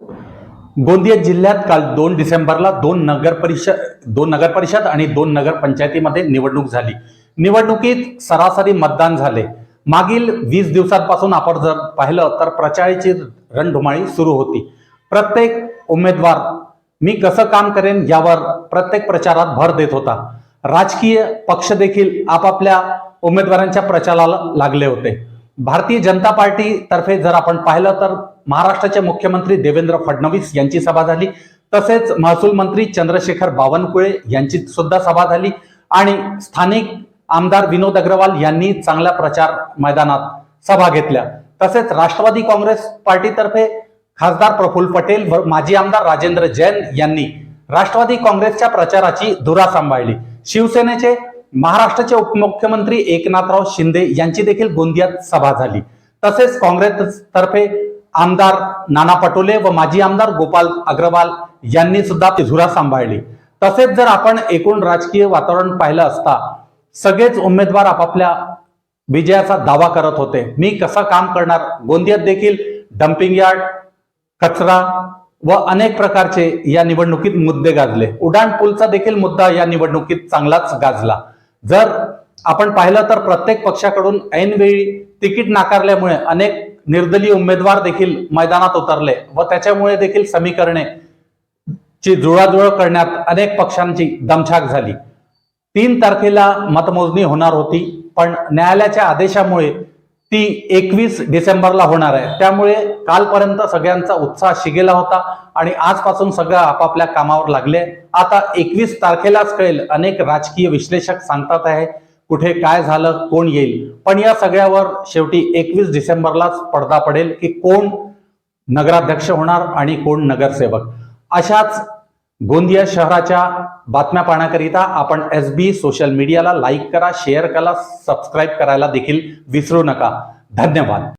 गोंदिया जिल्ह्यात काल 2 डिसेंबरला दोन नगरपरिषद आणि 2 नगरपंचायतीमध्ये निवडणूक झाली। निवडणुकीत सरासरी मतदान झाले। मागील 20 दिवसांपासून आपण जर पाहिलं तर प्रचाराची रणधुमाळी सुरू होती। प्रत्येक उमेदवार मी कसं काम करेन यावर प्रत्येक प्रचारात भर देत होता। राजकीय पक्ष देखील आपापल्या उमेदवारांच्या प्रचाराला लागले होते। भारतीय जनता पार्टी तर्फे जर आपण पाहिलं तर महाराष्ट्राचे मुख्यमंत्री देवेंद्र फडणवीस यांची सभा झाली, तसेच महसूल मंत्री चंद्रशेखर बावनकुळे यांची सुद्धा सभा झाली आणि स्थानिक आमदार विनोद अग्रवाल यांनी चांगल्या प्रचार मैदानात सभा घेतल्या। तसेच राष्ट्रवादी काँग्रेस पार्टीतर्फे खासदार प्रफुल्ल पटेल व माजी आमदार राजेंद्र जैन यांनी राष्ट्रवादी काँग्रेसच्या प्रचाराची धुरा सांभाळली। शिवसेनेचे महाराष्ट्राचे उपमुख्यमंत्री एकनाथराव शिंदे यांची देखील गोंदियात सभा झाली। तसेच काँग्रेसतर्फे आमदार नाना पटोले व माजी आमदार गोपाल अग्रवाल यांनी सुद्धा धुरा सांभाळली। तसेच जर आपण एकूण राजकीय वातावरण पाहिलं असता सगळेच उमेदवार आपापल्या विजयाचा दावा करत होते। मी कसं काम करणार, गोंदियात देखील डम्पिंग यार्ड, कचरा व अनेक प्रकारचे या निवडणुकीत मुद्दे गाजले। उड्डाण पूलचा देखील मुद्दा या निवडणुकीत चांगलाच गाजला। जर आपण पाहिलं तर प्रत्येक पक्षाकडून ऐनवेळी तिकीट नाकारल्यामुळे अनेक निर्दलीय उमेदवार देखील मैदानात उतरले व त्याच्यामुळे देखील समीकरणे ची जुळवाजुळव करण्यात अनेक पक्षांची दमछाक झाली। 3 तारखेला मतमोजणी होणार होती, पण न्यायालयाच्या आदेशामुळे ती 21 डिसेंबरला होणार आहे। त्यामुळे कालपर्यंत सगळ्यांचा उत्साह शिगेला होता आणि आजपासून सगळं आपापल्या कामावर लागले। आता 21 तारखेलाच कळेल। अनेक राजकीय विश्लेषक सांगतात आहे कुठे काय झालं, कोण येईल, पण या सगळ्यावर शेवटी 21 डिसेंबरलाच पडदा पडेल की कोण नगराध्यक्ष होणार आणि कोण नगरसेवक। अशाच गोंदिया शहराच्या बातम्या पाहण्याकरिता आपण SB सोशल मीडियाला लाईक करा, शेअर करा, सबस्क्राईब करायला देखील विसरू नका। धन्यवाद।